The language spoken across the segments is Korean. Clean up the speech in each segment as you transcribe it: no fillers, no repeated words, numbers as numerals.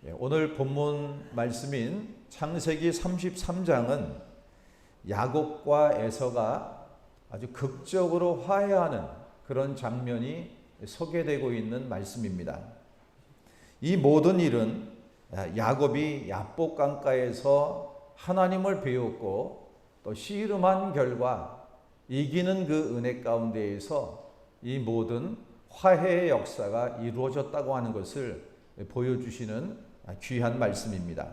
오늘 본문 말씀인 창세기 33장은 야곱과 에서가 아주 극적으로 화해하는 그런 장면이 소개되고 있는 말씀입니다. 이 모든 일은 야곱이 야복 강가에서 하나님을 배웠고 또 씨름한 결과 이기는 그 은혜 가운데에서 이 모든 화해의 역사가 이루어졌다고 하는 것을 보여주시는 귀한 말씀입니다.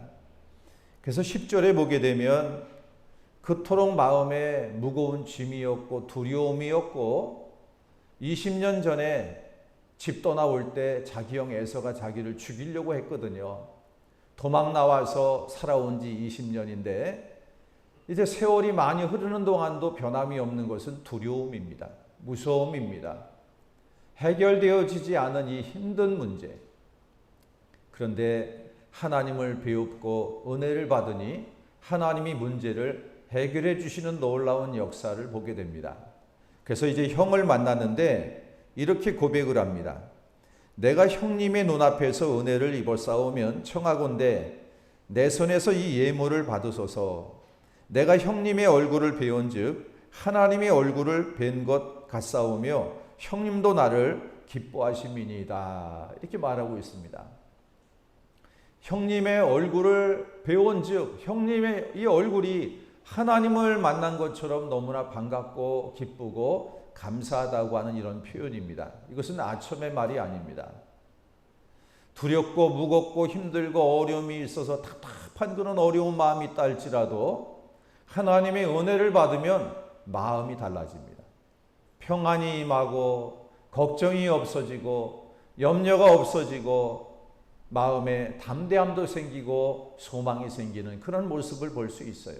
그래서 10절에 보게 되면 그토록 마음에 무거운 짐이었고 두려움이었고 20년 전에 집 떠나올 때 자기 형 에서가 자기를 죽이려고 했거든요. 도망 나와서 살아온 지 20년인데 이제 세월이 많이 흐르는 동안도 변함이 없는 것은 두려움입니다. 무서움입니다. 해결되어지지 않은 이 힘든 문제. 그런데 하나님을 배웁고 은혜를 받으니 하나님이 문제를 해결해 주시는 놀라운 역사를 보게 됩니다. 그래서 이제 형을 만났는데 이렇게 고백을 합니다. 내가 형님의 눈앞에서 은혜를 입었사오면 청하건대 내 손에서 이 예물을 받으소서. 내가 형님의 얼굴을 배운즉 하나님의 얼굴을 뵌 것 같사오며 형님도 나를 기뻐하심이니이다. 이렇게 말하고 있습니다. 형님의 얼굴을 배운즉 형님의 이 얼굴이 하나님을 만난 것처럼 너무나 반갑고 기쁘고 감사하다고 하는 이런 표현입니다. 이것은 아첨의 말이 아닙니다. 두렵고 무겁고 힘들고 어려움이 있어서 답답한 그런 어려운 마음이 있다 할지라도 하나님의 은혜를 받으면 마음이 달라집니다. 평안이 임하고 걱정이 없어지고 염려가 없어지고 마음에 담대함도 생기고 소망이 생기는 그런 모습을 볼 수 있어요.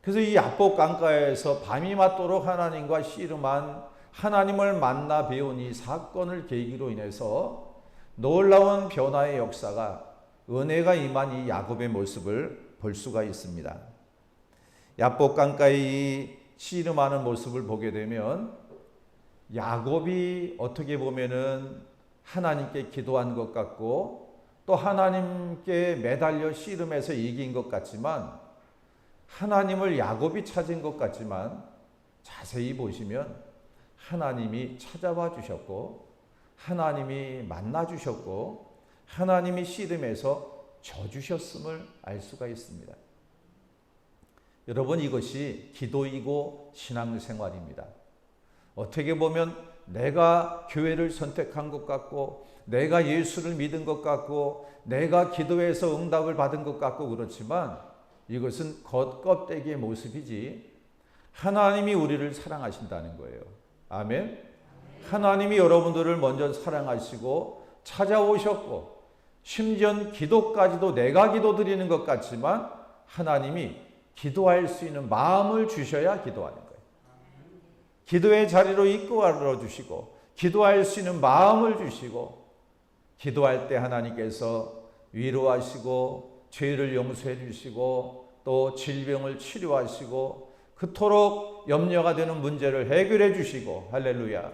그래서 이 야복 강가에서 밤이 맞도록 하나님과 씨름한 하나님을 만나 배운 이 사건을 계기로 인해서 놀라운 변화의 역사가 은혜가 임한 이 야곱의 모습을 볼 수가 있습니다. 야복 강가의 이 씨름하는 모습을 보게 되면 야곱이 어떻게 보면은 하나님께 기도한 것 같고 또 하나님께 매달려 씨름해서 이긴 것 같지만 하나님을 야곱이 찾은 것 같지만 자세히 보시면 하나님이 찾아와 주셨고 하나님이 만나 주셨고 하나님이 씨름해서 져주셨음을 알 수가 있습니다. 여러분, 이것이 기도이고 신앙생활입니다. 어떻게 보면 내가 교회를 선택한 것 같고 내가 예수를 믿은 것 같고 내가 기도해서 응답을 받은 것 같고 그렇지만 이것은 겉껍데기의 모습이지 하나님이 우리를 사랑하신다는 거예요. 아멘. 하나님이 여러분들을 먼저 사랑하시고 찾아오셨고 심지어 기도까지도 내가 기도드리는 것 같지만 하나님이 기도할 수 있는 마음을 주셔야 기도하는 거예요. 기도의 자리로 이끌어 주시고 기도할 수 있는 마음을 주시고 기도할 때 하나님께서 위로하시고 죄를 용서해 주시고 또 질병을 치료하시고 그토록 염려가 되는 문제를 해결해 주시고 할렐루야.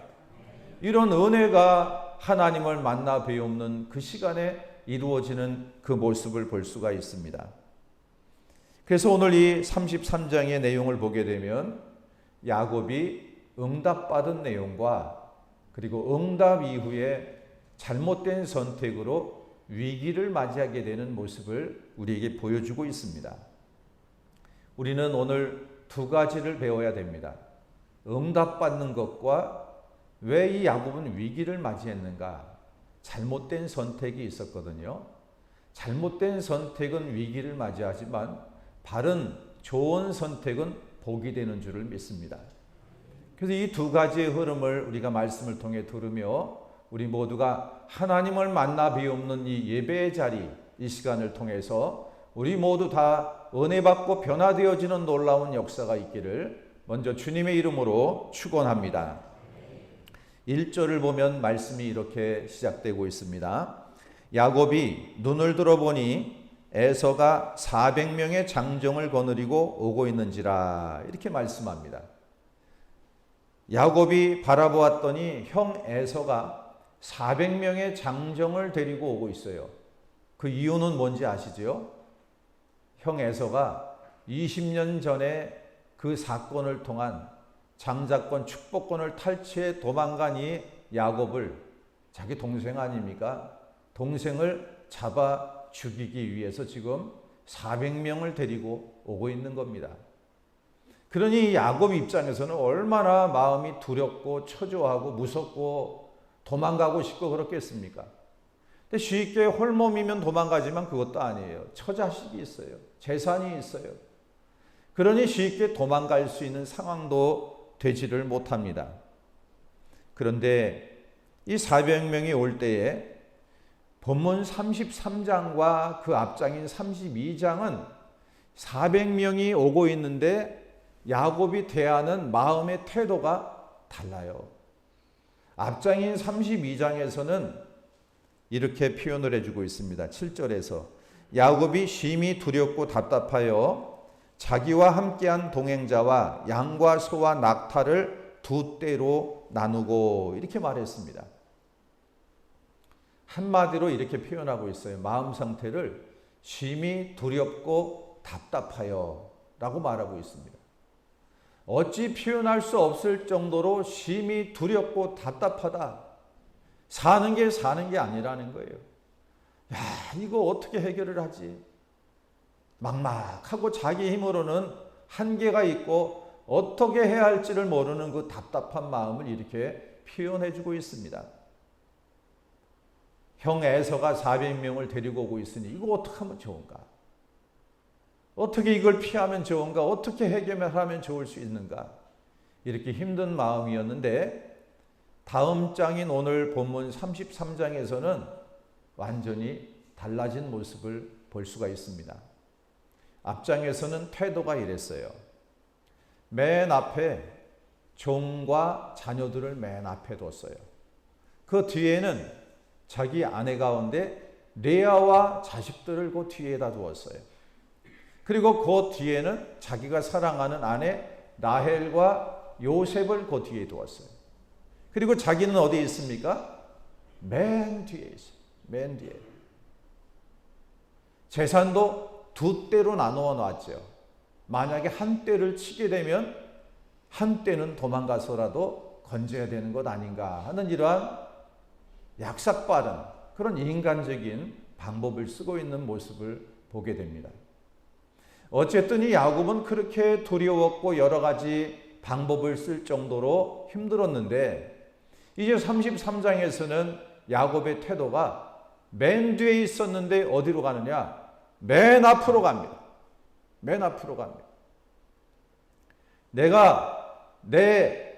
이런 은혜가 하나님을 만나 배우는 그 시간에 이루어지는 그 모습을 볼 수가 있습니다. 그래서 오늘 이 33장의 내용을 보게 되면 야곱이 응답받은 내용과 그리고 응답 이후에 잘못된 선택으로 위기를 맞이하게 되는 모습을 우리에게 보여주고 있습니다. 우리는 오늘 두 가지를 배워야 됩니다. 응답받는 것과 왜 이 야곱은 위기를 맞이했는가? 잘못된 선택이 있었거든요. 잘못된 선택은 위기를 맞이하지만 바른 좋은 선택은 복이 되는 줄을 믿습니다. 그래서 이 두 가지의 흐름을 우리가 말씀을 통해 들으며 우리 모두가 하나님을 만나 배우는 이 예배의 자리, 이 시간을 통해서 우리 모두 다 은혜 받고 변화되어지는 놀라운 역사가 있기를 먼저 주님의 이름으로 축원합니다. 1절을 보면 말씀이 이렇게 시작되고 있습니다. 야곱이 눈을 들어보니 에서가 400명의 장정을 거느리고 오고 있는지라 이렇게 말씀합니다. 야곱이 바라보았더니 형 에서가 400명의 장정을 데리고 오고 있어요. 그 이유는 뭔지 아시죠? 형 에서가 20년 전에 그 사건을 통한 장자권, 축복권을 탈취해 도망간 이 야곱을, 자기 동생 아닙니까? 동생을 잡아 죽이기 위해서 지금 400명을 데리고 오고 있는 겁니다. 그러니 야곱 입장에서는 얼마나 마음이 두렵고 초조하고 무섭고 도망가고 싶고 그렇겠습니까? 근데 쉽게 홀몸이면 도망가지만 그것도 아니에요. 처자식이 있어요. 재산이 있어요. 그러니 쉽게 도망갈 수 있는 상황도 되지를 못합니다. 그런데 이 400명이 올 때에 본문 33장과 그 앞장인 32장은 400명이 오고 있는데 야곱이 대하는 마음의 태도가 달라요. 앞장인 32장에서는 이렇게 표현을 해주고 있습니다. 7절에서 야곱이 심히 두렵고 답답하여 자기와 함께한 동행자와 양과 소와 낙타를 두 떼로 나누고 이렇게 말했습니다. 한마디로 이렇게 표현하고 있어요. 마음 상태를 심히 두렵고 답답하여 라고 말하고 있습니다. 어찌 표현할 수 없을 정도로 심히 두렵고 답답하다. 사는 게 아니라는 거예요. 야, 이거 어떻게 해결을 하지? 막막하고 자기 힘으로는 한계가 있고 어떻게 해야 할지를 모르는 그 답답한 마음을 이렇게 표현해 주고 있습니다. 형 에서가 400명을 데리고 오고 있으니 이거 어떻게 하면 좋은가? 어떻게 이걸 피하면 좋은가? 어떻게 해결하면 좋을 수 있는가? 이렇게 힘든 마음이었는데 다음 장인 오늘 본문 33장에서는 완전히 달라진 모습을 볼 수가 있습니다. 앞장에서는 태도가 이랬어요. 맨 앞에 종과 자녀들을 맨 앞에 뒀어요. 그 뒤에는 자기 아내 가운데 레아와 자식들을 그 뒤에다 두었어요. 그리고 그 뒤에는 자기가 사랑하는 아내 라헬과 요셉을 그 뒤에 두었어요. 그리고 자기는 어디에 있습니까? 맨 뒤에 있어요. 맨 뒤에. 재산도 두 떼로 나누어 놨죠. 만약에 한 떼를 치게 되면 한 떼는 도망가서라도 건져야 되는 것 아닌가 하는 이러한 약삭빠른 그런 인간적인 방법을 쓰고 있는 모습을 보게 됩니다. 어쨌든 이 야곱은 그렇게 두려웠고 여러 가지 방법을 쓸 정도로 힘들었는데 이제 33장에서는 야곱의 태도가 맨 뒤에 있었는데 어디로 가느냐? 맨 앞으로 갑니다. 맨 앞으로 갑니다. 내가 내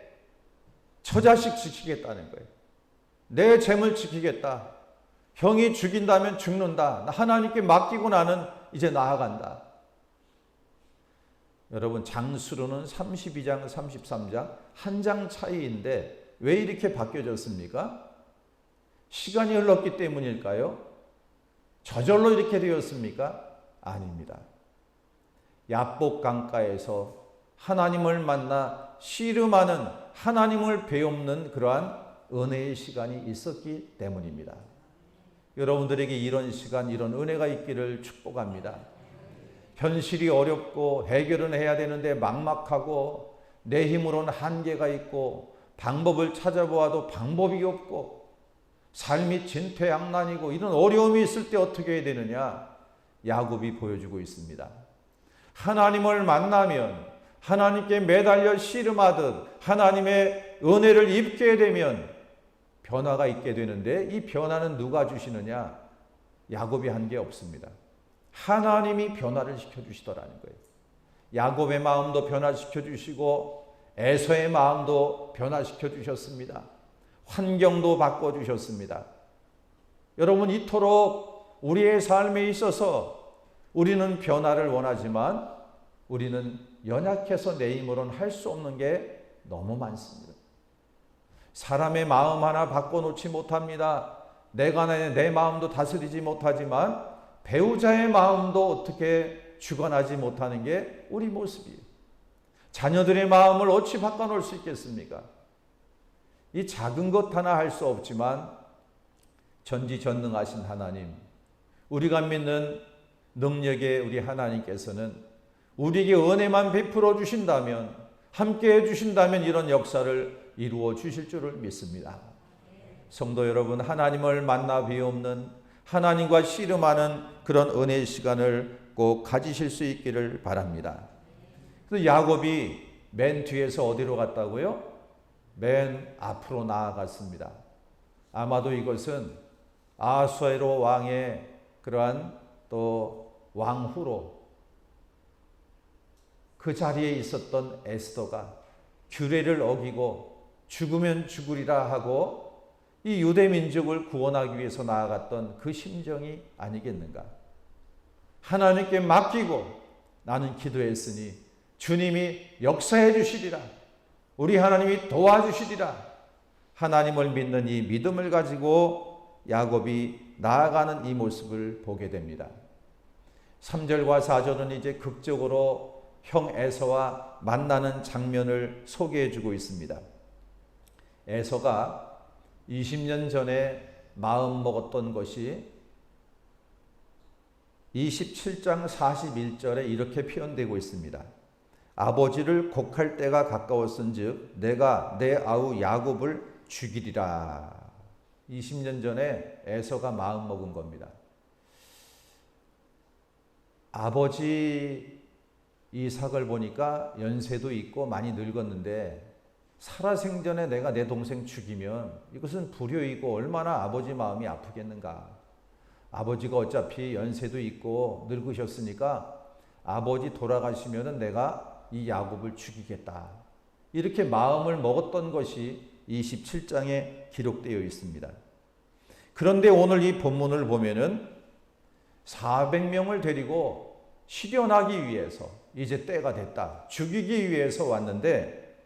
처자식 지키겠다는 거예요. 내 재물 지키겠다. 형이 죽인다면 죽는다. 하나님께 맡기고 나는 이제 나아간다. 여러분 장수로는 32장, 33장 한 장 차이인데 왜 이렇게 바뀌어졌습니까? 시간이 흘렀기 때문일까요? 저절로 이렇게 되었습니까? 아닙니다. 야복 강가에서 하나님을 만나 씨름하는 하나님을 배움는 그러한 은혜의 시간이 있었기 때문입니다. 여러분들에게 이런 시간, 이런 은혜가 있기를 축복합니다. 현실이 어렵고 해결은 해야 되는데 막막하고 내 힘으로는 한계가 있고 방법을 찾아보아도 방법이 없고 삶이 진퇴양난이고 이런 어려움이 있을 때 어떻게 해야 되느냐? 야곱이 보여주고 있습니다. 하나님을 만나면 하나님께 매달려 씨름하듯 하나님의 은혜를 입게 되면 변화가 있게 되는데 이 변화는 누가 주시느냐? 야곱이 한 게 없습니다. 하나님이 변화를 시켜주시더라는 거예요. 야곱의 마음도 변화시켜주시고 에서의 마음도 변화시켜주셨습니다. 환경도 바꿔주셨습니다. 여러분 이토록 우리의 삶에 있어서 우리는 변화를 원하지만 우리는 연약해서 내 힘으로는 할 수 없는 게 너무 많습니다. 사람의 마음 하나 바꿔놓지 못합니다. 내가 내 마음도 다스리지 못하지만 배우자의 마음도 어떻게 주관하지 못하는 게 우리 모습이에요. 자녀들의 마음을 어찌 바꿔놓을 수 있겠습니까? 이 작은 것 하나 할 수 없지만 전지전능하신 하나님, 우리가 믿는 능력의 우리 하나님께서는 우리에게 은혜만 베풀어 주신다면, 함께 해 주신다면 이런 역사를 이루어 주실 줄을 믿습니다. 성도 여러분, 하나님을 만나 비옵는, 하나님과 씨름하는 그런 은혜의 시간을 꼭 가지실 수 있기를 바랍니다. 그래서 야곱이 맨 뒤에서 어디로 갔다고요? 맨 앞으로 나아갔습니다. 아마도 이것은 아수에로 왕의 그러한 또 왕후로 그 자리에 있었던 에스더가 규례를 어기고 죽으면 죽으리라 하고 이 유대 민족을 구원하기 위해서 나아갔던 그 심정이 아니겠는가? 하나님께 맡기고 나는 기도했으니 주님이 역사해 주시리라. 우리 하나님이 도와주시리라. 하나님을 믿는 이 믿음을 가지고 야곱이 나아가는 이 모습을 보게 됩니다. 3절과 4절은 이제 극적으로 형 에서와 만나는 장면을 소개해 주고 있습니다. 에서가 20년 전에 마음 먹었던 것이 27장 41절에 이렇게 표현되고 있습니다. 아버지를 곡할 때가 가까웠은즉 내가 내 아우 야곱을 죽이리라. 20년 전에 에서가 마음 먹은 겁니다. 아버지 이삭을 보니까 연세도 있고 많이 늙었는데 살아생전에 내가 내 동생 죽이면 이것은 불효이고 얼마나 아버지 마음이 아프겠는가. 아버지가 어차피 연세도 있고 늙으셨으니까 아버지 돌아가시면은 내가 이 야곱을 죽이겠다. 이렇게 마음을 먹었던 것이 27장에 기록되어 있습니다. 그런데 오늘 이 본문을 보면은 400명을 데리고 실현하기 위해서 이제 때가 됐다. 죽이기 위해서 왔는데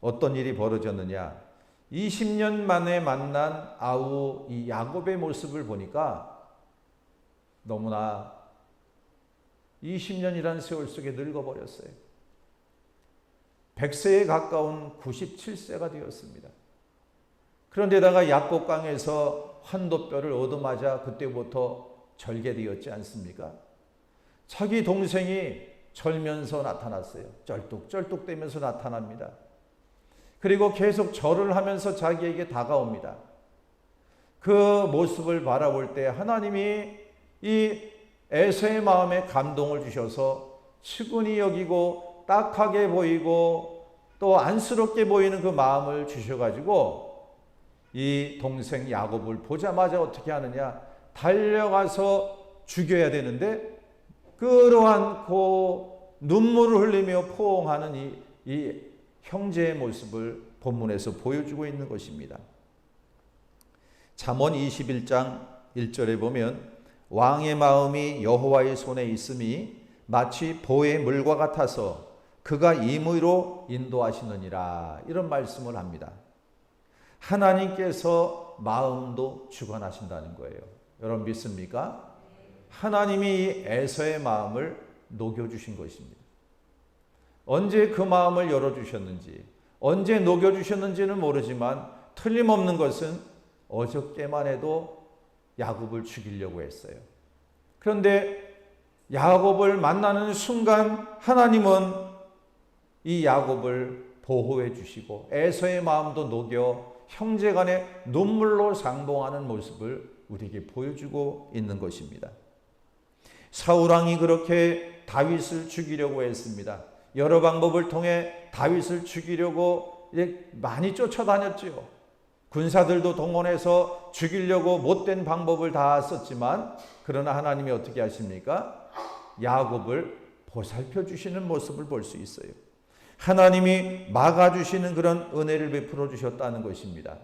어떤 일이 벌어졌느냐? 20년 만에 만난 아우 이 야곱의 모습을 보니까 너무나 20년이라는 세월 속에 늙어버렸어요. 100세에 가까운 97세가 되었습니다. 그런데다가 약곡강에서 환도뼈를 얻어맞아 그때부터 절개되었지 않습니까? 자기 동생이 절면서 나타났어요. 쩔뚝쩔뚝대면서 나타납니다. 그리고 계속 절을 하면서 자기에게 다가옵니다. 그 모습을 바라볼 때 하나님이 이 에서의 마음에 감동을 주셔서 측은히 여기고 딱하게 보이고 또 안쓰럽게 보이는 그 마음을 주셔가지고 이 동생 야곱을 보자마자 어떻게 하느냐? 달려가서 죽여야 되는데 그러한 눈물을 흘리며 포옹하는 이 형제의 모습을 본문에서 보여주고 있는 것입니다. 잠언 21장 1절에 보면 왕의 마음이 여호와의 손에 있음이 마치 보의 물과 같아서 그가 임의로 인도하시느니라. 이런 말씀을 합니다. 하나님께서 마음도 주관하신다는 거예요. 여러분 믿습니까? 하나님이 에서의 마음을 녹여주신 것입니다. 언제 그 마음을 열어주셨는지, 언제 녹여주셨는지는 모르지만 틀림없는 것은 어저께만 해도 야곱을 죽이려고 했어요. 그런데 야곱을 만나는 순간 하나님은 이 야곱을 보호해 주시고 에서의 마음도 녹여 형제간의 눈물로 상봉하는 모습을 우리에게 보여주고 있는 것입니다. 사울왕이 그렇게 다윗을 죽이려고 했습니다. 여러 방법을 통해 다윗을 죽이려고 많이 쫓아다녔지요. 군사들도 동원해서 죽이려고 못된 방법을 다 썼지만 그러나 하나님이 어떻게 하십니까? 야곱을 보살펴 주시는 모습을 볼 수 있어요. 하나님이 막아주시는 그런 은혜를 베풀어 주셨다는 것입니다.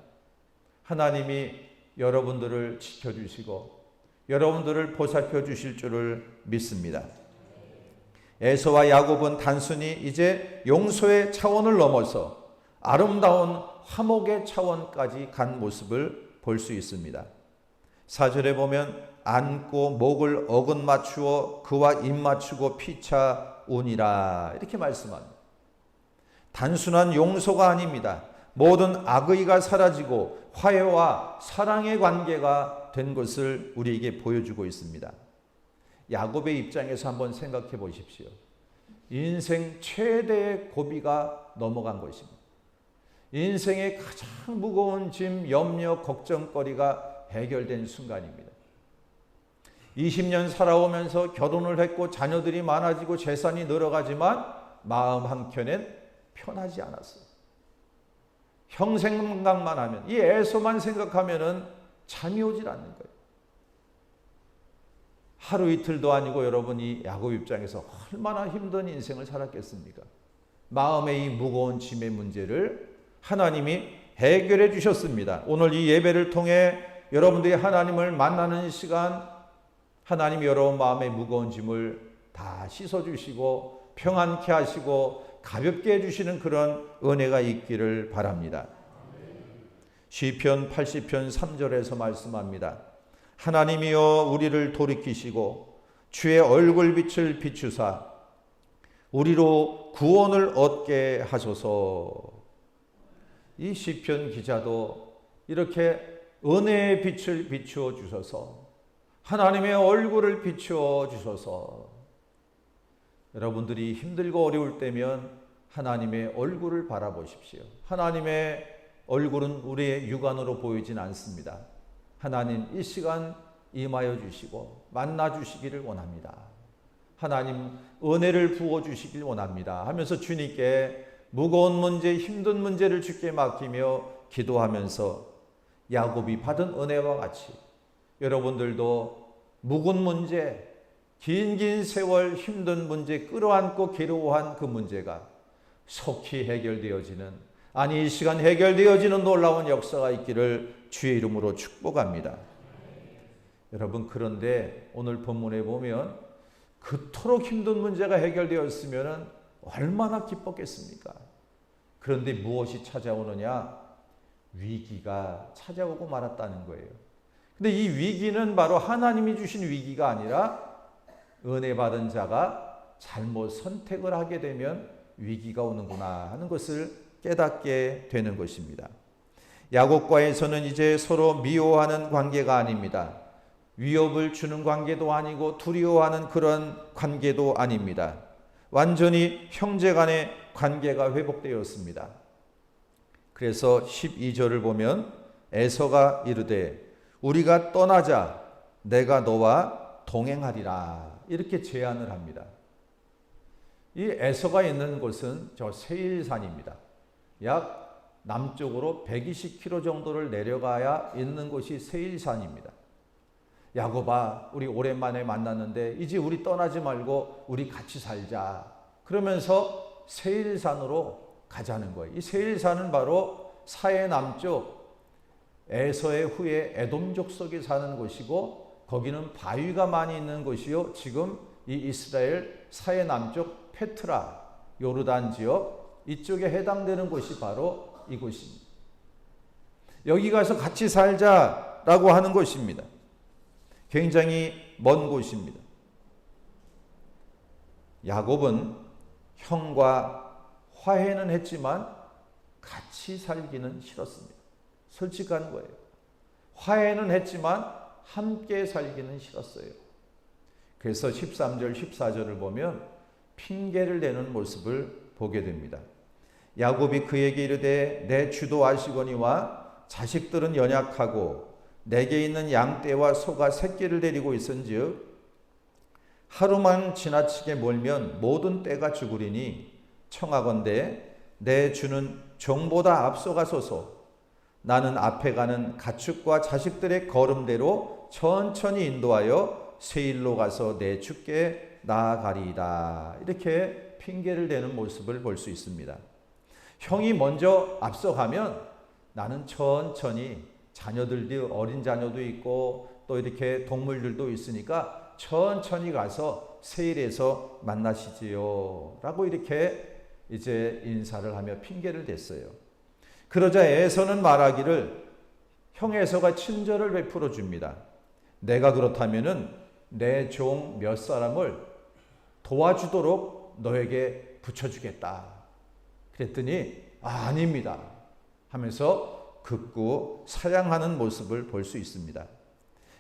하나님이 여러분들을 지켜주시고 여러분들을 보살펴 주실 줄을 믿습니다. 에서와 야곱은 단순히 이제 용서의 차원을 넘어서 아름다운 화목의 차원까지 간 모습을 볼 수 있습니다. 4절에 보면 안고 목을 어긋 맞추어 그와 입 맞추고 피차 우니라 이렇게 말씀합니다. 단순한 용서가 아닙니다. 모든 악의가 사라지고 화해와 사랑의 관계가 된 것을 우리에게 보여주고 있습니다. 야곱의 입장에서 한번 생각해 보십시오. 인생 최대의 고비가 넘어간 것입니다. 인생의 가장 무거운 짐, 염려, 걱정거리가 해결된 순간입니다. 20년 살아오면서 결혼을 했고 자녀들이 많아지고 재산이 늘어가지만 마음 한켠엔 편하지 않았어요. 형 생각만 하면, 이 에서만 생각하면은 잠이 오질 않는 거예요. 하루 이틀도 아니고 여러분, 이 야곱 입장에서 얼마나 힘든 인생을 살았겠습니까? 마음의 이 무거운 짐의 문제를 하나님이 해결해 주셨습니다. 오늘 이 예배를 통해 여러분들이 하나님을 만나는 시간, 하나님이 여러분 마음의 무거운 짐을 다 씻어주시고 평안케 하시고 가볍게 해주시는 그런 은혜가 있기를 바랍니다. 시편 80편 3절에서 말씀합니다. 하나님이여 우리를 돌이키시고 주의 얼굴빛을 비추사 우리로 구원을 얻게 하소서. 이 시편 기자도 이렇게 은혜의 빛을 비추어 주셔서 하나님의 얼굴을 비추어 주셔서 여러분들이 힘들고 어려울 때면 하나님의 얼굴을 바라보십시오. 하나님의 얼굴은 우리의 육안으로 보이진 않습니다. 하나님 이 시간 임하여 주시고 만나 주시기를 원합니다. 하나님 은혜를 부어 주시길 원합니다 하면서 주님께 무거운 문제, 힘든 문제를 주께 맡기며 기도하면서 야곱이 받은 은혜와 같이 여러분들도 묵은 문제, 긴 세월 힘든 문제 끌어안고 괴로워한 그 문제가 속히 해결되어지는, 아니 이 시간 해결되어지는 놀라운 역사가 있기를 주의 이름으로 축복합니다. 여러분, 그런데 오늘 본문에 보면 그토록 힘든 문제가 해결되었으면 얼마나 기뻤겠습니까? 그런데 무엇이 찾아오느냐? 위기가 찾아오고 말았다는 거예요. 근데 이 위기는 바로 하나님이 주신 위기가 아니라 은혜 받은 자가 잘못 선택을 하게 되면 위기가 오는구나 하는 것을 깨닫게 되는 것입니다. 야곱과에서는 이제 서로 미워하는 관계가 아닙니다. 위협을 주는 관계도 아니고 두려워하는 그런 관계도 아닙니다. 완전히 형제 간의 관계가 회복되었습니다. 그래서 12절을 보면 에서가 이르되 우리가 떠나자 내가 너와 동행하리라 이렇게 제안을 합니다. 이 에서가 있는 곳은 저 세일산입니다. 약 남쪽으로 120km 정도를 내려가야 있는 곳이 세일산입니다. 야곱아, 우리 오랜만에 만났는데 이제 우리 떠나지 말고 우리 같이 살자. 그러면서 세일산으로 가자는 거예요. 이 세일산은 바로 사해 남쪽 에서의 후에 에돔 족속이 사는 곳이고 거기는 바위가 많이 있는 곳이요. 지금 이 이스라엘 사해 남쪽 페트라, 요르단 지역 이쪽에 해당되는 곳이 바로 이곳입니다. 여기 가서 같이 살자라고 하는 곳입니다. 굉장히 먼 곳입니다. 야곱은 형과 화해는 했지만 같이 살기는 싫었습니다. 솔직한 거예요. 화해는 했지만 함께 살기는 싫었어요. 그래서 13절, 14절을 보면 핑계를 대는 모습을 보게 됩니다. 야곱이 그에게 이르되 내 주도 아시거니와 자식들은 연약하고 내게 있는 양떼와 소가 새끼를 데리고 있은즉 하루만 지나치게 몰면 모든 떼가 죽으리니 청하건대 내 주는 종보다 앞서가소서. 나는 앞에 가는 가축과 자식들의 걸음대로 천천히 인도하여 세일로 가서 내 주께 나아가리이다. 이렇게 핑계를 대는 모습을 볼 수 있습니다. 형이 먼저 앞서가면 나는 천천히, 자녀들도 어린 자녀도 있고 또 이렇게 동물들도 있으니까 천천히 가서 세일에서 만나시지요 라고 이렇게 이제 인사를 하며 핑계를 댔어요. 그러자 에서는 말하기를, 형 에서가 친절을 베풀어 줍니다. 내가 그렇다면은 내 종 몇 사람을 도와주도록 너에게 붙여주겠다. 그랬더니 아닙니다 하면서 극구 사양하는 모습을 볼 수 있습니다.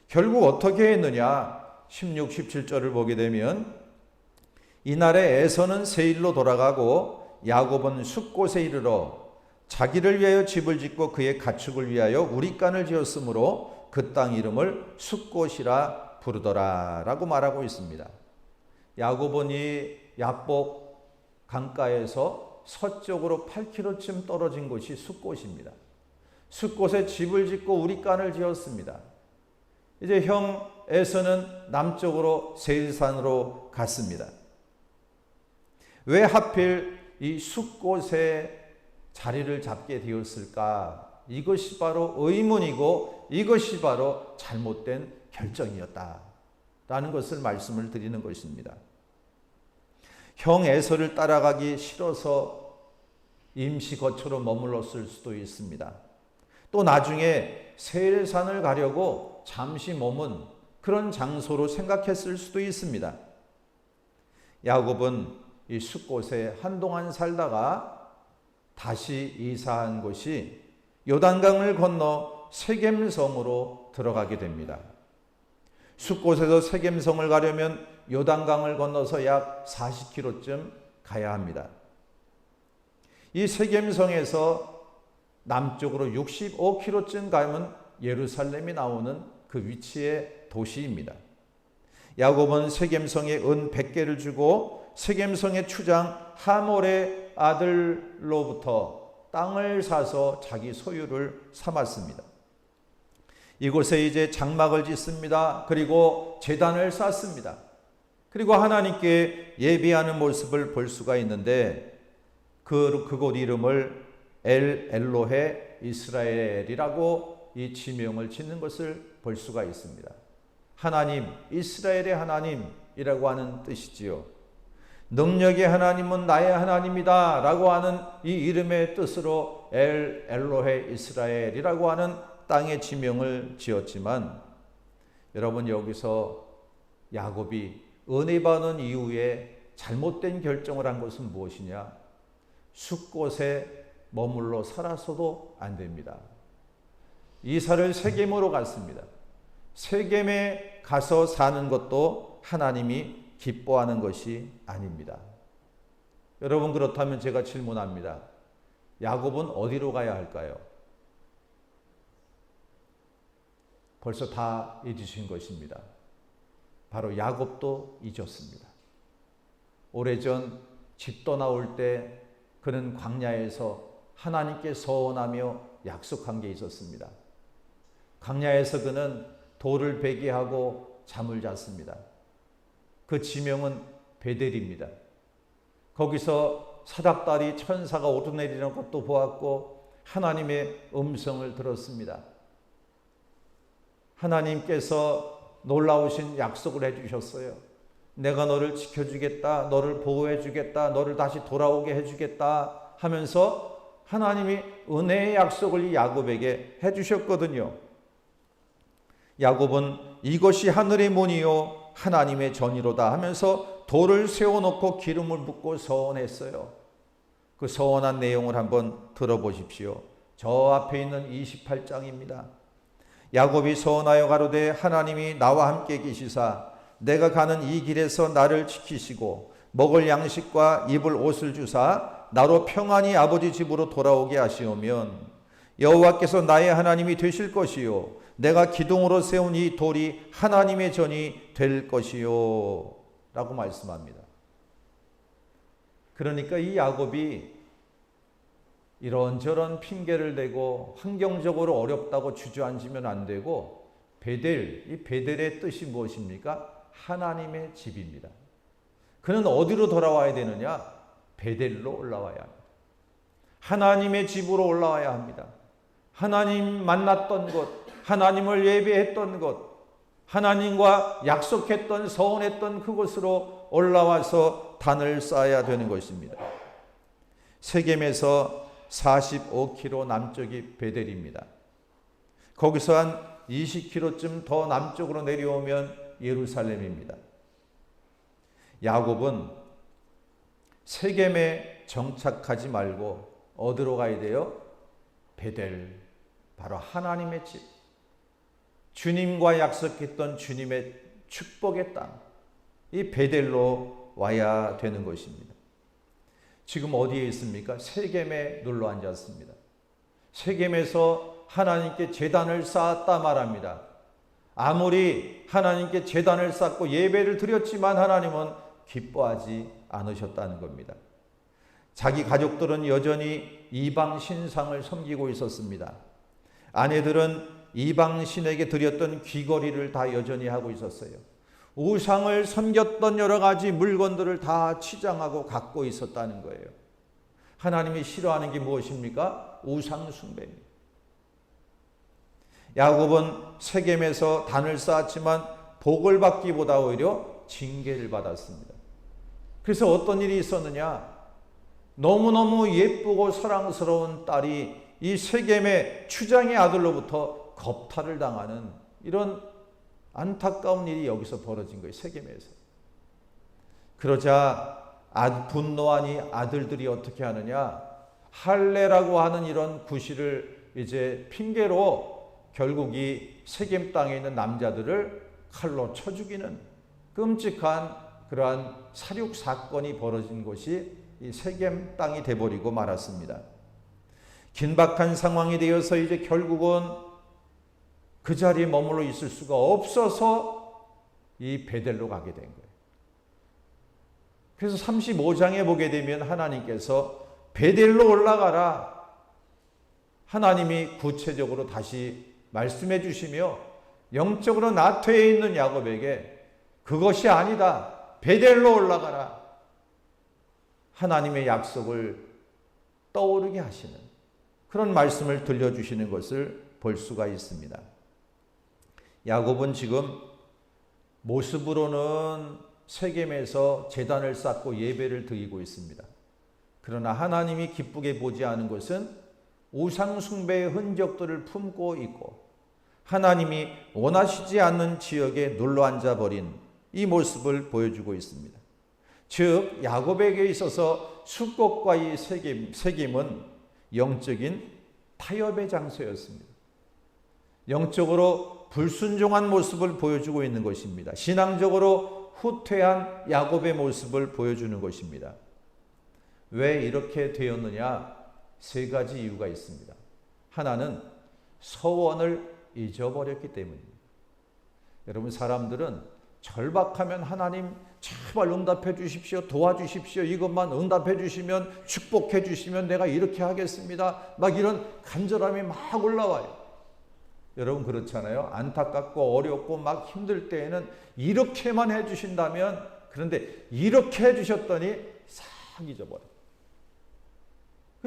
결국 어떻게 했느냐? 16, 17절을 보게 되면 이날에 에서는 세일로 돌아가고 야곱은 숫곳에 이르러 자기를 위하여 집을 짓고 그의 가축을 위하여 우리간을 지었으므로 그 땅 이름을 숫곳이라 부르더라 라고 말하고 있습니다. 야곱은 이 야복 강가에서 서쪽으로 8km쯤 떨어진 곳이 숫곳입니다. 숫곳에 집을 짓고 우리간을 지었습니다. 이제 형 에서는 남쪽으로 세일산으로 갔습니다. 왜 하필 이 숫곳에 자리를 잡게 되었을까? 이것이 바로 의문이고 이것이 바로 잘못된 결정이었다라는 것을 말씀을 드리는 것입니다. 형 에서를 따라가기 싫어서 임시 거처로 머물렀을 수도 있습니다. 또 나중에 세일산을 가려고 잠시 머문 그런 장소로 생각했을 수도 있습니다. 야곱은 이 숫곳에 한동안 살다가 다시 이사한 곳이 요단강을 건너 세겜성으로 들어가게 됩니다. 숫곳에서 세겜성을 가려면 요단강을 건너서 약 40km쯤 가야 합니다. 이 세겜성에서 남쪽으로 65km쯤 가면 예루살렘이 나오는 그 위치의 도시입니다. 야곱은 세겜성에 은 100개를 주고 세겜성의 추장 하몰의 아들로부터 땅을 사서 자기 소유를 삼았습니다. 이곳에 이제 장막을 짓습니다. 그리고 제단을 쌓습니다. 그리고 하나님께 예배하는 모습을 볼 수가 있는데 그곳 이름을 엘로헤 이스라엘이라고 이 지명을 짓는 것을 볼 수가 있습니다. 하나님, 이스라엘의 하나님이라고 하는 뜻이지요. 능력의 하나님은 나의 하나님이다 라고 하는 이 이름의 뜻으로 엘로헤 이스라엘이라고 하는 땅의 지명을 지었지만 여러분 여기서 야곱이 은혜 받은 이후에 잘못된 결정을 한 것은 무엇이냐? 숫곳에 머물러 살아서도 안 됩니다. 이사를 세겜으로 갔습니다. 세겜에 가서 사는 것도 하나님이 기뻐하는 것이 아닙니다. 여러분 그렇다면 제가 질문합니다. 야곱은 어디로 가야 할까요? 벌써 다 잊으신 것입니다. 바로 야곱도 잊었습니다. 오래전 집 떠나올 때 그는 광야에서 하나님께 서원하며 약속한 게 있었습니다. 광야에서 그는 돌을 베게 하고 잠을 잤습니다. 그 지명은 베델입니다. 거기서 사닥다리 천사가 오르내리는 것도 보았고 하나님의 음성을 들었습니다. 하나님께서 놀라우신 약속을 해주셨어요. 내가 너를 지켜주겠다, 너를 보호해주겠다, 너를 다시 돌아오게 해주겠다 하면서 하나님이 은혜의 약속을 이 야곱에게 해주셨거든요. 야곱은 이것이 하늘의 문이요 하나님의 전이로다 하면서 돌을 세워놓고 기름을 붓고 서원했어요. 그 서원한 내용을 한번 들어보십시오. 저 앞에 있는 28장입니다. 야곱이 서원하여 가로되 하나님이 나와 함께 계시사 내가 가는 이 길에서 나를 지키시고 먹을 양식과 입을 옷을 주사 나로 평안히 아버지 집으로 돌아오게 하시오면 여호와께서 나의 하나님이 되실 것이요 내가 기둥으로 세운 이 돌이 하나님의 전이 될 것이요 라고 말씀합니다. 그러니까 이 야곱이 이런저런 핑계를 대고 환경적으로 어렵다고 주저앉으면 안 되고 이 베델의 뜻이 무엇입니까? 하나님의 집입니다. 그는 어디로 돌아와야 되느냐? 베델로 올라와야 합니다. 하나님의 집으로 올라와야 합니다. 하나님 만났던 곳, 하나님을 예배했던 곳, 하나님과 약속했던 서원했던 그곳으로 올라와서 단을 쌓아야 되는 것입니다. 세겜에서 45km 남쪽이 베델입니다. 거기서 한 20km쯤 더 남쪽으로 내려오면 예루살렘입니다. 야곱은 세겜에 정착하지 말고 어디로 가야 돼요? 베델, 바로 하나님의 집. 주님과 약속했던 주님의 축복의 땅, 이 베델로 와야 되는 것입니다. 지금 어디에 있습니까? 세겜에 눌러 앉았습니다. 세겜에서 하나님께 제단을 쌓았다 말합니다. 아무리 하나님께 제단을 쌓고 예배를 드렸지만 하나님은 기뻐하지 않으셨다는 겁니다. 자기 가족들은 여전히 이방 신상을 섬기고 있었습니다. 아내들은 이방 신에게 드렸던 귀걸이를 다 여전히 하고 있었어요. 우상을 섬겼던 여러 가지 물건들을 다 치장하고 갖고 있었다는 거예요. 하나님이 싫어하는 게 무엇입니까? 우상 숭배입니다. 야곱은 세겜에서 단을 쌓았지만 복을 받기보다 오히려 징계를 받았습니다. 그래서 어떤 일이 있었느냐? 너무너무 예쁘고 사랑스러운 딸이 이 세겜의 추장의 아들로부터 겁탈을 당하는 이런 안타까운 일이 여기서 벌어진 거예요. 세겜에서. 그러자 분노한 이 아들들이 어떻게 하느냐? 할례라고 하는 이런 구실을 이제 핑계로 결국 이 세겜 땅에 있는 남자들을 칼로 쳐 죽이는 끔찍한 그러한 살육 사건이 벌어진 곳이 이 세겜 땅이 돼버리고 말았습니다. 긴박한 상황이 되어서 이제 결국은 그 자리에 머물러 있을 수가 없어서 이 베델로 가게 된 거예요. 그래서 35장에 보게 되면 하나님께서 베델로 올라가라, 하나님이 구체적으로 다시 말씀해 주시며 영적으로 나태해 있는 야곱에게 그것이 아니다, 베델로 올라가라, 하나님의 약속을 떠오르게 하시는 그런 말씀을 들려주시는 것을 볼 수가 있습니다. 야곱은 지금 모습으로는 세겜에서 제단을 쌓고 예배를 드리고 있습니다. 그러나 하나님이 기쁘게 보지 않은 것은 우상 숭배의 흔적들을 품고 있고 하나님이 원하시지 않는 지역에 눌러앉아 버린 이 모습을 보여주고 있습니다. 즉 야곱에게 있어서 숙곡과 이 세겜은 영적인 타협의 장소였습니다. 영적으로 불순종한 모습을 보여주고 있는 것입니다. 신앙적으로 후퇴한 야곱의 모습을 보여주는 것입니다. 왜 이렇게 되었느냐? 세 가지 이유가 있습니다. 하나는 서원을 잊어버렸기 때문입니다. 여러분, 사람들은 절박하면 하나님 제발 응답해 주십시오, 도와주십시오, 이것만 응답해 주시면, 축복해 주시면 내가 이렇게 하겠습니다, 막 이런 간절함이 막 올라와요. 여러분 그렇잖아요. 안타깝고 어렵고 막 힘들 때에는 이렇게만 해 주신다면, 그런데 이렇게 해 주셨더니 싹 잊어버려요.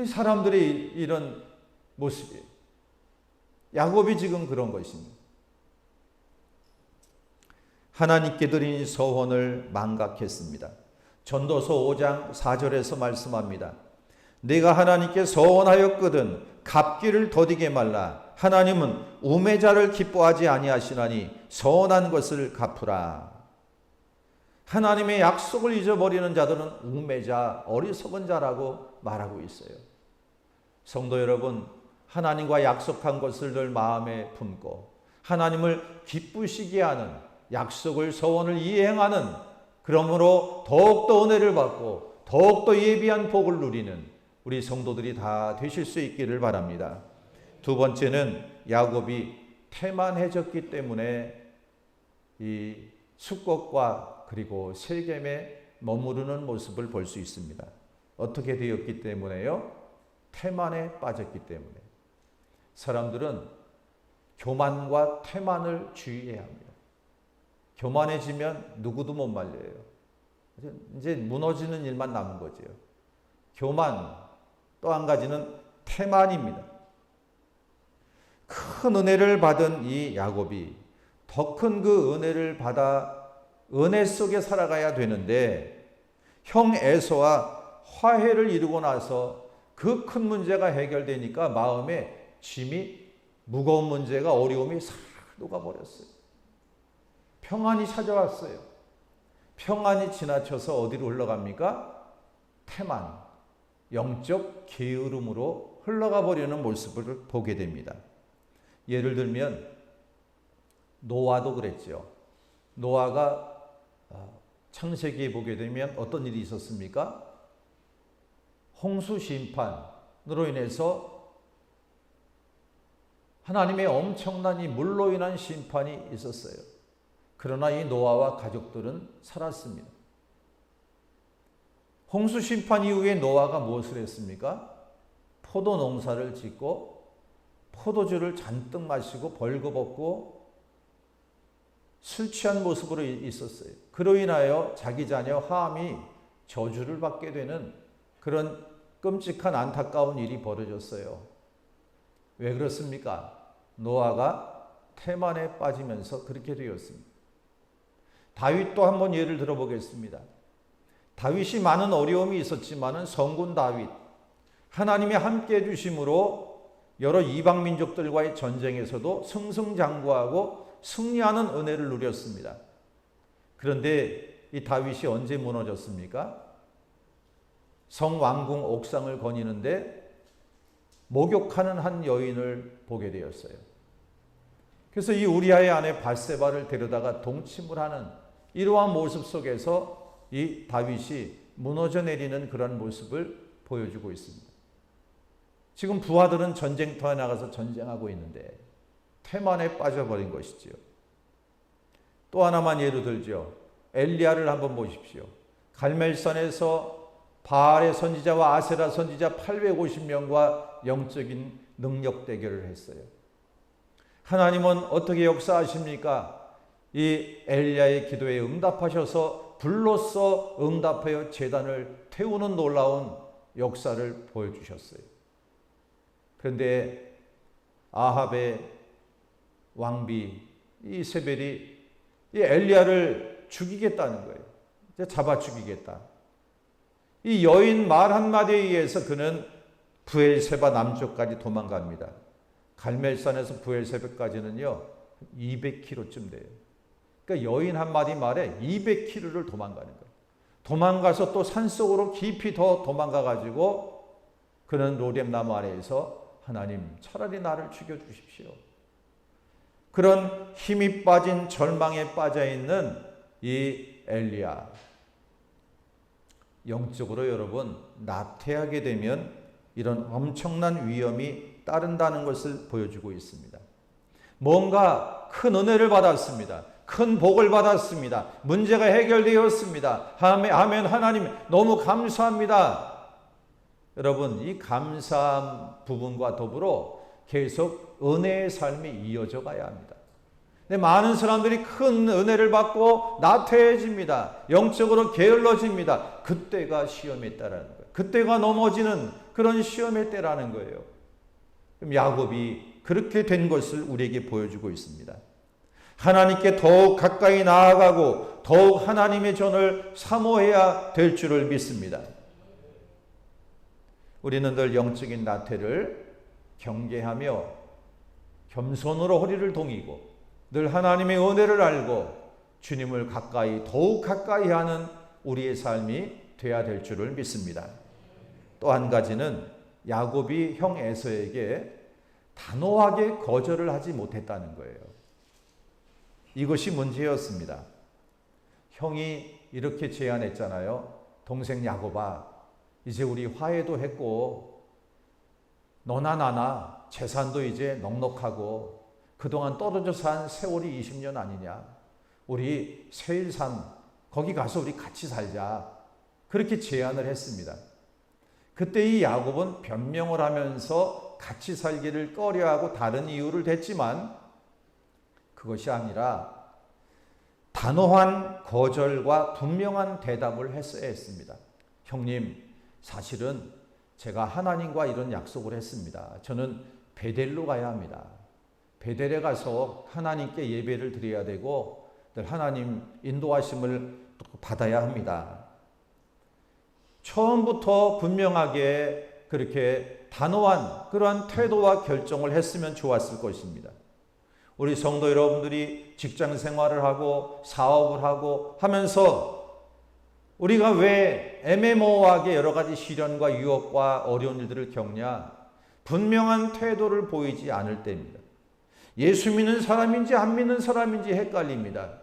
사람들이 이런 모습이에요. 야곱이 지금 그런 것입니다. 하나님께 드린 서원을 망각했습니다. 전도서 5장 4절에서 말씀합니다. 내가 하나님께 서원하였거든 갚기를 더디게 말라. 하나님은 우매자를 기뻐하지 아니하시나니 서원한 것을 갚으라. 하나님의 약속을 잊어버리는 자들은 우매자, 어리석은 자라고 말하고 있어요. 성도 여러분, 하나님과 약속한 것을 늘 마음에 품고 하나님을 기쁘시게 하는 약속을, 서원을 이행하는, 그러므로 더욱더 은혜를 받고 더욱더 예비한 복을 누리는 우리 성도들이 다 되실 수 있기를 바랍니다. 두 번째는 야곱이 태만해졌기 때문에 이 숙곡과 그리고 세겜에 머무르는 모습을 볼 수 있습니다. 어떻게 되었기 때문에요? 태만에 빠졌기 때문에. 사람들은 교만과 태만을 주의해야 합니다. 교만해지면 누구도 못 말려요. 이제 무너지는 일만 남은 거죠. 교만, 또 한 가지는 태만입니다. 큰 은혜를 받은 이 야곱이 더 큰 그 은혜를 받아 은혜 속에 살아가야 되는데, 형 에서와 화해를 이루고 나서 그 큰 문제가 해결되니까 마음에 짐이, 무거운 문제가, 어려움이 싹 녹아버렸어요. 평안이 찾아왔어요. 평안이 지나쳐서 어디로 흘러갑니까? 태만, 영적 게으름으로 흘러가 버리는 모습을 보게 됩니다. 예를 들면 노아도 그랬죠. 노아가 창세기에 보게 되면 어떤 일이 있었습니까? 홍수 심판으로 인해서 하나님의 엄청난 이 물로 인한 심판이 있었어요. 그러나 이 노아와 가족들은 살았습니다. 홍수 심판 이후에 노아가 무엇을 했습니까? 포도 농사를 짓고 포도주를 잔뜩 마시고 벌거벗고 술 취한 모습으로 있었어요. 그로 인하여 자기 자녀 함이 저주를 받게 되는 그런 끔찍한 안타까운 일이 벌어졌어요. 왜 그렇습니까? 노아가 태만에 빠지면서 그렇게 되었습니다. 다윗도 한번 예를 들어보겠습니다. 다윗이 많은 어려움이 있었지만 성군 다윗, 하나님이 함께해 주심으로 여러 이방 민족들과의 전쟁에서도 승승장구하고 승리하는 은혜를 누렸습니다. 그런데 이 다윗이 언제 무너졌습니까? 성왕궁 옥상을 거니는데 목욕하는 한 여인을 보게 되었어요. 그래서 이 우리아의 아내 밧세바를 데려다가 동침을 하는 이러한 모습 속에서 이 다윗이 무너져 내리는 그런 모습을 보여주고 있습니다. 지금 부하들은 전쟁터에 나가서 전쟁하고 있는데 태만에 빠져버린 것이지요. 또 하나만 예로 들죠. 엘리야를 한번 보십시오. 갈멜산에서 바알의 선지자와 아세라 선지자 850명과 영적인 능력 대결을 했어요. 하나님은 어떻게 역사하십니까? 이 엘리야의 기도에 응답하셔서 불로써 응답하여 제단을 태우는 놀라운 역사를 보여주셨어요. 그런데 아합의 왕비 이세벨이 이 엘리야를 죽이겠다는 거예요. 이제 잡아 죽이겠다. 이 여인 말 한마디에 의해서 그는 브엘세바 남쪽까지 도망갑니다. 갈멜산에서 브엘세바까지는요 200km쯤 돼요. 그러니까 여인 한마디 말에 200km를 도망가는 거예요. 도망가서 또 산속으로 깊이 더 도망가가지고 그는 로뎀나무 아래에서 하나님 차라리 나를 죽여주십시오. 그런 힘이 빠진 절망에 빠져있는 이 엘리야. 영적으로 여러분 나태하게 되면 이런 엄청난 위험이 따른다는 것을 보여주고 있습니다. 뭔가 큰 은혜를 받았습니다. 큰 복을 받았습니다. 문제가 해결되었습니다. 아멘 하나님 너무 감사합니다. 여러분 이 감사한 부분과 더불어 계속 은혜의 삶이 이어져 가야 합니다. 근데 많은 사람들이 큰 은혜를 받고 나태해집니다. 영적으로 게을러집니다. 그때가 시험의 때라는 거예요. 그때가 넘어지는 그런 시험의 때라는 거예요. 그럼 야곱이 그렇게 된 것을 우리에게 보여주고 있습니다. 하나님께 더욱 가까이 나아가고 더욱 하나님의 전을 사모해야 될 줄을 믿습니다. 우리는 늘 영적인 나태를 경계하며 겸손으로 허리를 동이고 늘 하나님의 은혜를 알고 주님을 더욱 가까이 하는 우리의 삶이 되어야 될 줄을 믿습니다. 또 한 가지는 야곱이 형 에서에게 단호하게 거절을 하지 못했다는 거예요. 이것이 문제였습니다. 형이 이렇게 제안했잖아요. 동생 야곱아, 이제 우리 화해도 했고 너나 나나 재산도 이제 넉넉하고 그동안 떨어져 산 세월이 20년 아니냐. 우리 세일산 거기 가서 우리 같이 살자. 그렇게 제안을 했습니다. 그때 이 야곱은 변명을 하면서 같이 살기를 꺼려하고 다른 이유를 댔지만 그것이 아니라 단호한 거절과 분명한 대답을 했어야 했습니다. 형님, 사실은 제가 하나님과 이런 약속을 했습니다. 저는 베델로 가야 합니다. 베델에 가서 하나님께 예배를 드려야 되고 늘 하나님 인도하심을 받아야 합니다. 처음부터 분명하게 그렇게 단호한 그러한 태도와 결정을 했으면 좋았을 것입니다. 우리 성도 여러분들이 직장 생활을 하고 사업을 하고 하면서 우리가 왜 애매모호하게 여러 가지 시련과 유혹과 어려운 일들을 겪냐? 분명한 태도를 보이지 않을 때입니다. 예수 믿는 사람인지 안 믿는 사람인지 헷갈립니다.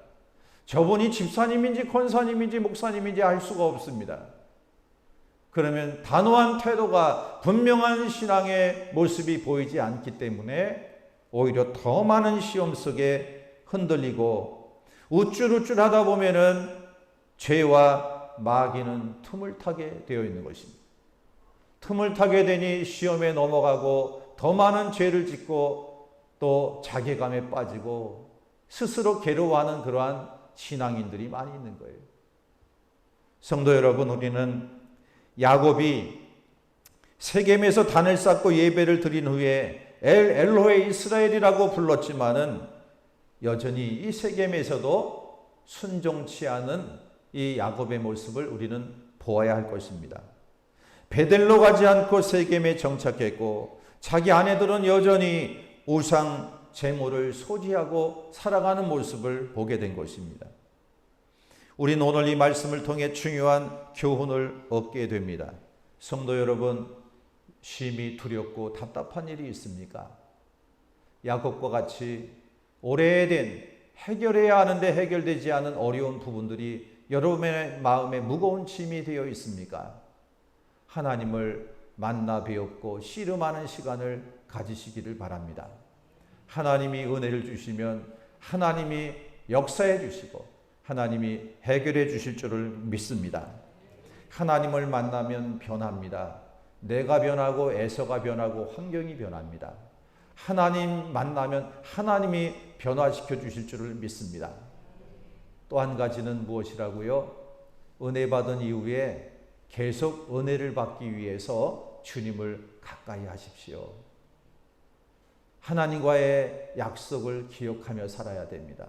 저분이 집사님인지 권사님인지 목사님인지 알 수가 없습니다. 그러면 단호한 태도가, 분명한 신앙의 모습이 보이지 않기 때문에 오히려 더 많은 시험 속에 흔들리고 우쭐우쭐 하다 보면은 죄와 마귀는 틈을 타게 되어 있는 것입니다. 틈을 타게 되니 시험에 넘어가고 더 많은 죄를 짓고 또 자괴감에 빠지고 스스로 괴로워하는 그러한 신앙인들이 많이 있는 거예요. 성도 여러분, 우리는 야곱이 세겜에서 단을 쌓고 예배를 드린 후에 엘로헤 이스라엘이라고 불렀지만은 여전히 이 세겜에서도 순종치 않은 이 야곱의 모습을 우리는 보아야 할 것입니다. 베델로 가지 않고 세겜에 정착했고 자기 아내들은 여전히 우상 제물을 소지하고 살아가는 모습을 보게 된 것입니다. 우리는 오늘 이 말씀을 통해 중요한 교훈을 얻게 됩니다. 성도 여러분, 심히 두렵고 답답한 일이 있습니까? 야곱과 같이 오래된 해결해야 하는데 해결되지 않은 어려운 부분들이 여러분의 마음에 무거운 짐이 되어 있습니까? 하나님을 만나 배웠고 씨름하는 시간을 가지시기를 바랍니다. 하나님이 은혜를 주시면 하나님이 역사해 주시고 하나님이 해결해 주실 줄을 믿습니다. 하나님을 만나면 변합니다. 내가 변하고 에서가 변하고 환경이 변합니다. 하나님 만나면 하나님이 변화시켜 주실 줄을 믿습니다. 또 한 가지는 무엇이라고요? 은혜 받은 이후에 계속 은혜를 받기 위해서 주님을 가까이 하십시오. 하나님과의 약속을 기억하며 살아야 됩니다.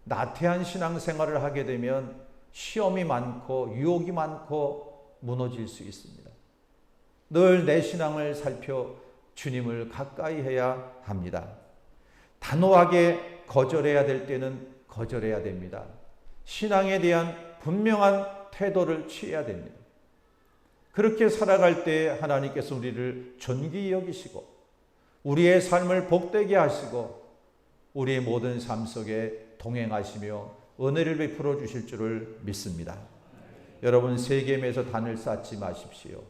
나태한 신앙생활을 하게 되면 시험이 많고 유혹이 많고 무너질 수 있습니다. 늘 내 신앙을 살펴 주님을 가까이 해야 합니다. 단호하게 거절해야 될 때는 거절해야 됩니다. 신앙에 대한 분명한 태도를 취해야 됩니다. 그렇게 살아갈 때 하나님께서 우리를 존귀히 여기시고 우리의 삶을 복되게 하시고 우리의 모든 삶 속에 동행하시며 은혜를 베풀어 주실 줄을 믿습니다. 여러분, 세겜에서 단을 쌓지 마십시오.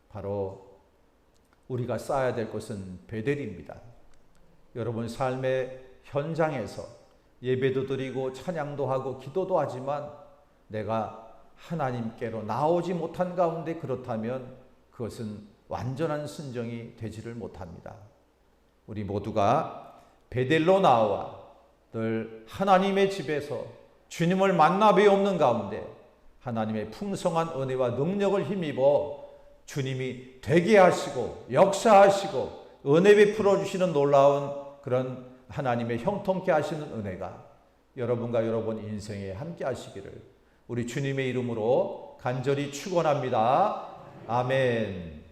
바로 우리가 쌓아야 될 것은 베델입니다. 여러분, 삶의 현장에서 예배도 드리고 찬양도 하고 기도도 하지만 내가 하나님께로 나오지 못한 가운데 그렇다면 그것은 완전한 순종이 되지를 못합니다. 우리 모두가 베델로 나와 늘 하나님의 집에서 주님을 만나 뵈옵는 가운데 하나님의 풍성한 은혜와 능력을 힘입어 주님이 되게 하시고 역사하시고 은혜 베풀어 주시는 놀라운 그런 하나님의 형통케 하시는 은혜가 여러분과 여러분 인생에 함께 하시기를 우리 주님의 이름으로 간절히 축원합니다. 아멘.